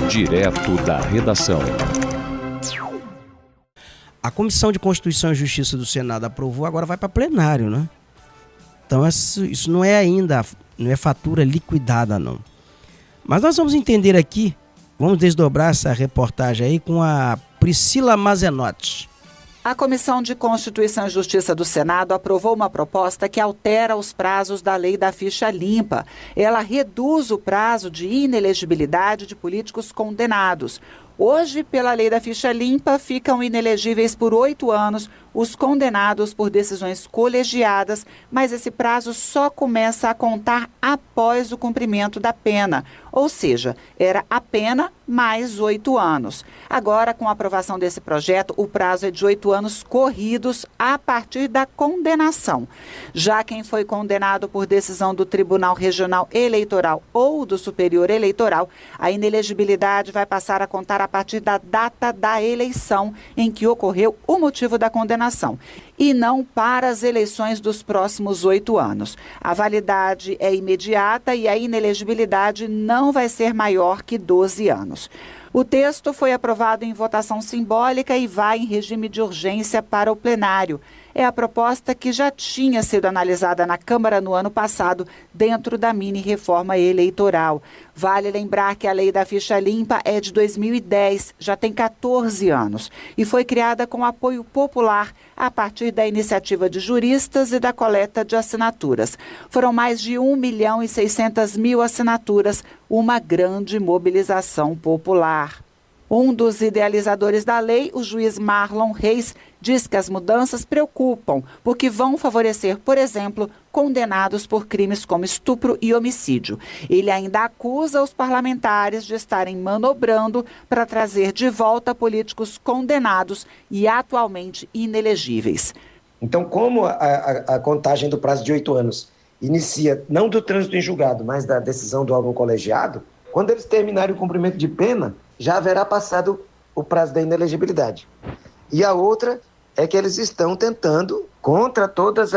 Direto da redação. A Comissão de Constituição e Justiça do Senado aprovou, agora vai para plenário, né? Então isso não é ainda, não é fatura liquidada, não. Mas nós vamos entender aqui, vamos desdobrar essa reportagem aí com a Priscila Mazenotti. A Comissão de Constituição e Justiça do Senado aprovou uma proposta que altera os prazos da lei da ficha limpa. Ela reduz o prazo de inelegibilidade de políticos condenados. Hoje, pela lei da ficha limpa, ficam inelegíveis por 8 anos os condenados por decisões colegiadas, mas esse prazo só começa a contar após o cumprimento da pena. Ou seja, era a pena mais 8 anos. Agora, com a aprovação desse projeto, o prazo é de 8 anos corridos a partir da condenação. Já quem foi condenado por decisão do Tribunal Regional Eleitoral ou do Superior Eleitoral, a inelegibilidade vai passar a contar a partir da data da eleição em que ocorreu o motivo da condenação, e não para as eleições dos próximos 8 anos. A validade é imediata e a inelegibilidade não vai ser maior que 12 anos. O texto foi aprovado em votação simbólica e vai em regime de urgência para o plenário. É a proposta que já tinha sido analisada na Câmara no ano passado, dentro da mini-reforma eleitoral. Vale lembrar que a lei da ficha limpa é de 2010, já tem 14 anos, e foi criada com apoio popular a partir da iniciativa de juristas e da coleta de assinaturas. Foram mais de 1.600.000 assinaturas, uma grande mobilização popular. Um dos idealizadores da lei, o juiz Marlon Reis, diz que as mudanças preocupam, porque vão favorecer, por exemplo, condenados por crimes como estupro e homicídio. Ele ainda acusa os parlamentares de estarem manobrando para trazer de volta políticos condenados e atualmente inelegíveis. Então, como a contagem do prazo de 8 anos inicia não do trânsito em julgado, mas da decisão do órgão colegiado, quando eles terminarem o cumprimento de pena, já haverá passado o prazo da inelegibilidade. E a outra é que eles estão tentando, contra todos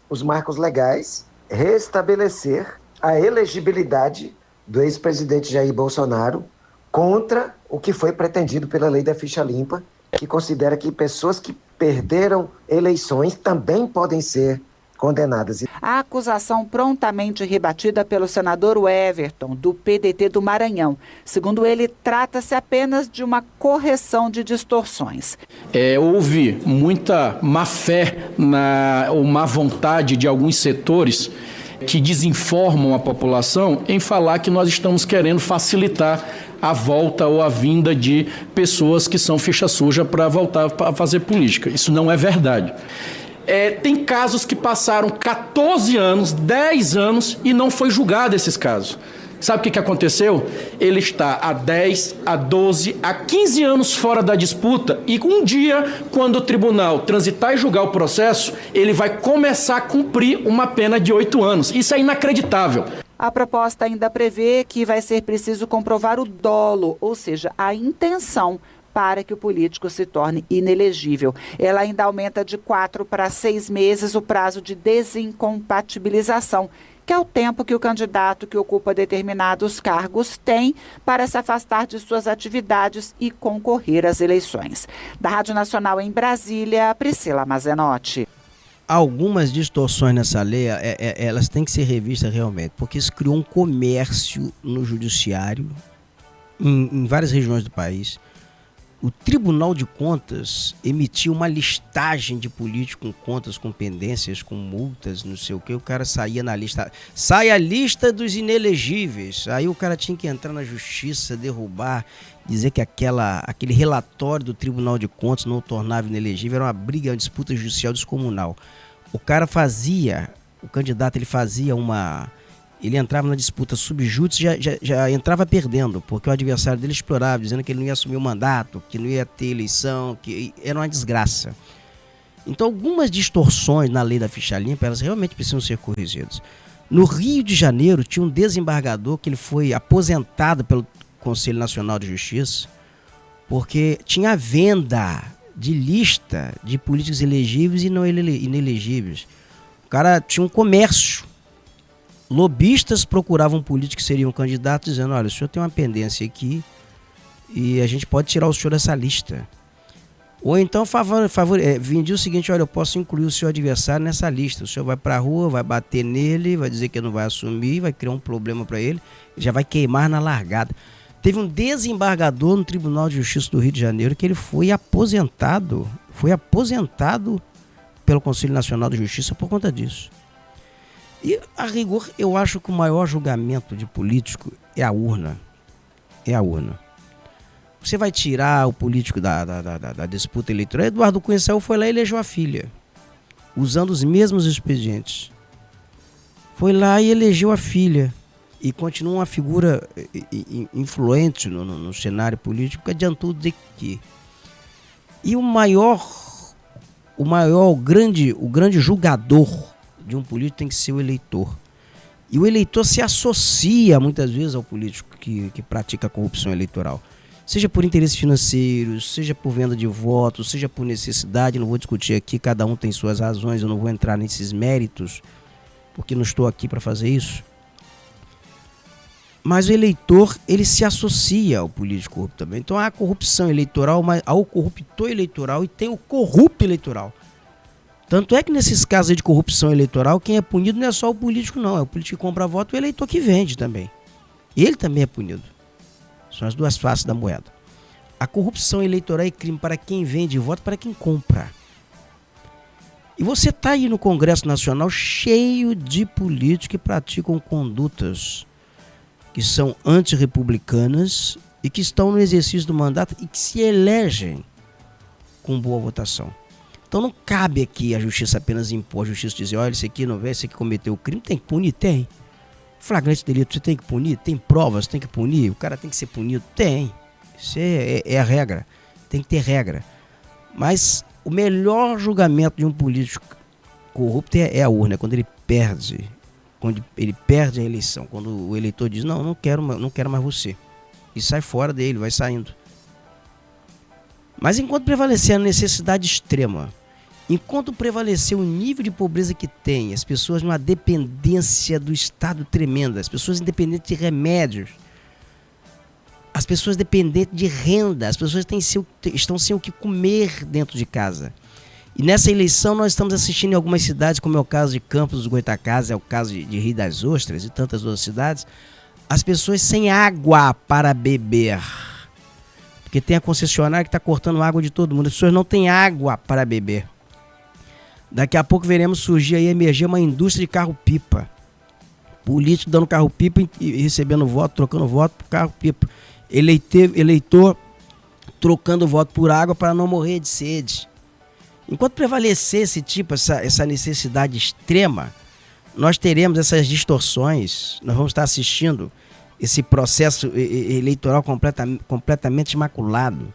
os marcos legais, restabelecer a elegibilidade do ex-presidente Jair Bolsonaro contra o que foi pretendido pela lei da ficha limpa, que considera que pessoas que perderam eleições também podem ser condenadas. A acusação prontamente rebatida pelo senador Everton, do PDT do Maranhão. Segundo ele, trata-se apenas de uma correção de distorções. Houve muita má-fé ou má vontade de alguns setores que desinformam a população em falar que nós estamos querendo facilitar a volta ou a vinda de pessoas que são ficha suja para voltar a fazer política. Isso não é verdade. Tem casos que passaram 14 anos, 10 anos e não foi julgado esses casos. Sabe o que aconteceu? Ele está há 10, há 12, há 15 anos fora da disputa e um dia, quando o tribunal transitar e julgar o processo, ele vai começar a cumprir uma pena de 8 anos. Isso é inacreditável. A proposta ainda prevê que vai ser preciso comprovar o dolo, ou seja, a intenção, para que o político se torne inelegível. Ela ainda aumenta de 4 para 6 meses o prazo de desincompatibilização, que é o tempo que o candidato que ocupa determinados cargos tem para se afastar de suas atividades e concorrer às eleições. Da Rádio Nacional em Brasília, Priscila Mazenotti. Algumas distorções nessa lei, elas têm que ser revistas realmente, porque isso criou um comércio no judiciário em várias regiões do país. O Tribunal de Contas emitiu uma listagem de políticos com contas, com pendências, com multas, não sei o que. O cara saía na lista. Sai a lista dos inelegíveis. Aí o cara tinha que entrar na justiça, derrubar, dizer que aquele relatório do Tribunal de Contas não o tornava inelegível. Era uma briga, uma disputa judicial descomunal. O candidato fazia ele entrava na disputa subjúdice, já entrava perdendo, porque o adversário dele explorava, dizendo que ele não ia assumir o mandato, que não ia ter eleição, que era uma desgraça. Então, algumas distorções na lei da ficha limpa, elas realmente precisam ser corrigidas. No Rio de Janeiro, tinha um desembargador que ele foi aposentado pelo Conselho Nacional de Justiça, porque tinha venda de lista de políticos elegíveis e não inelegíveis. O cara tinha um comércio lobistas procuravam políticos que seriam candidatos dizendo, olha, o senhor tem uma pendência aqui e a gente pode tirar o senhor dessa lista. Ou então vendia o seguinte, olha, eu posso incluir o seu adversário nessa lista. O senhor vai para a rua, vai bater nele, vai dizer que não vai assumir, vai criar um problema para ele, já vai queimar na largada. Teve um desembargador no Tribunal de Justiça do Rio de Janeiro que ele foi aposentado pelo Conselho Nacional de Justiça por conta disso. E, a rigor, eu acho que o maior julgamento de político é a urna. É a urna. Você vai tirar o político da disputa eleitoral. Eduardo Cunha foi lá e elegeu a filha, usando os mesmos expedientes. Foi lá e elegeu a filha. E continua uma figura influente no cenário político, adiantou de que. E o grande julgador de um político tem que ser o eleitor. E o eleitor se associa muitas vezes ao político que pratica corrupção eleitoral. Seja por interesses financeiros, seja por venda de votos, seja por necessidade, não vou discutir aqui, cada um tem suas razões, eu não vou entrar nesses méritos, porque não estou aqui para fazer isso. Mas o eleitor, ele se associa ao político corrupto também. Então há a corrupção eleitoral, mas há o corruptor eleitoral e tem o corrupto eleitoral. Tanto é que nesses casos de corrupção eleitoral, quem é punido não é só o político não, é o político que compra voto e o eleitor que vende também. Ele também é punido. São as duas faces da moeda. A corrupção eleitoral é crime para quem vende voto, para quem compra. E você está aí no Congresso Nacional cheio de políticos que praticam condutas que são antirrepublicanas e que estão no exercício do mandato e que se elegem com boa votação. Então não cabe aqui a justiça apenas impor, a justiça dizer, olha, esse aqui não vê, esse aqui cometeu o crime, tem que punir, tem. Flagrante delito, você tem que punir, tem provas, tem que punir, o cara tem que ser punido, tem. Isso é a regra, tem que ter regra. Mas o melhor julgamento de um político corrupto é a urna, quando ele perde a eleição, quando o eleitor diz, não quero mais você, e sai fora dele, vai saindo. Mas enquanto prevalecer a necessidade extrema, enquanto prevalecer o nível de pobreza que tem, as pessoas numa dependência do Estado tremenda, as pessoas independentes de remédios, as pessoas dependentes de renda, as pessoas estão sem o que comer dentro de casa. E nessa eleição nós estamos assistindo em algumas cidades, como é o caso de Campos dos Goytacazes, é o caso de Rio das Ostras e tantas outras cidades, as pessoas sem água para beber. Porque tem a concessionária que está cortando água de todo mundo, as pessoas não têm água para beber. Daqui a pouco veremos surgir aí, emergir uma indústria de carro-pipa. Político dando carro-pipa e recebendo voto, trocando voto por carro-pipa. Eleitor trocando voto por água para não morrer de sede. Enquanto prevalecer esse tipo, essa necessidade extrema, nós teremos essas distorções, nós vamos estar assistindo esse processo eleitoral completamente imaculado.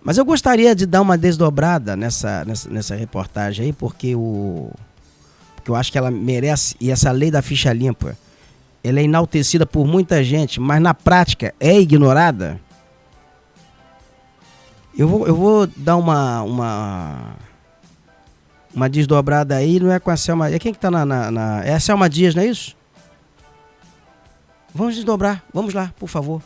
Mas eu gostaria de dar uma desdobrada nessa reportagem aí, porque eu acho que ela merece, e essa lei da ficha limpa, ela é enaltecida por muita gente, mas na prática é ignorada. Eu vou dar uma desdobrada aí, não é com a Selma. É quem que tá é a Selma Dias, não é isso? Vamos desdobrar, vamos lá, por favor.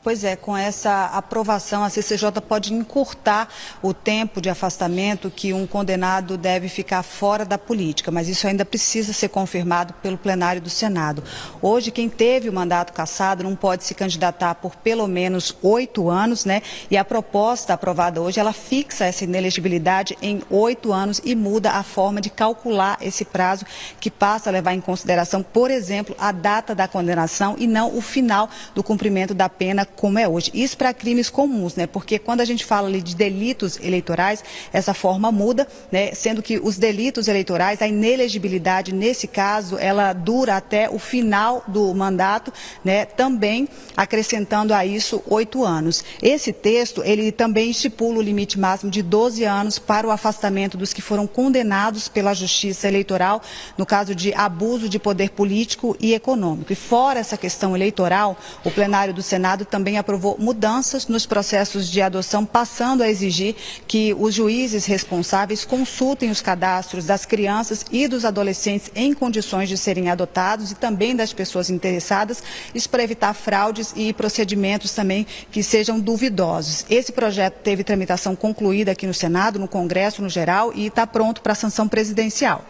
Pois é, com essa aprovação, a CCJ pode encurtar o tempo de afastamento que um condenado deve ficar fora da política, mas isso ainda precisa ser confirmado pelo plenário do Senado. Hoje, quem teve o mandato cassado não pode se candidatar por pelo menos 8 anos, né? E a proposta aprovada hoje, ela fixa essa inelegibilidade em 8 anos e muda a forma de calcular esse prazo, que passa a levar em consideração, por exemplo, a data da condenação e não o final do cumprimento da pena, como é hoje. Isso para crimes comuns, né? Porque quando a gente fala ali de delitos eleitorais, essa forma muda, né? Sendo que os delitos eleitorais, a inelegibilidade, nesse caso, ela dura até o final do mandato, né? Também acrescentando a isso 8 anos. Esse texto, ele também estipula o limite máximo de 12 anos para o afastamento dos que foram condenados pela Justiça Eleitoral, no caso de abuso de poder político e econômico. E fora essa questão eleitoral, o plenário do Senado também também aprovou mudanças nos processos de adoção, passando a exigir que os juízes responsáveis consultem os cadastros das crianças e dos adolescentes em condições de serem adotados e também das pessoas interessadas, isso para evitar fraudes e procedimentos também que sejam duvidosos. Esse projeto teve tramitação concluída aqui no Senado, no Congresso no geral, e está pronto para a sanção presidencial.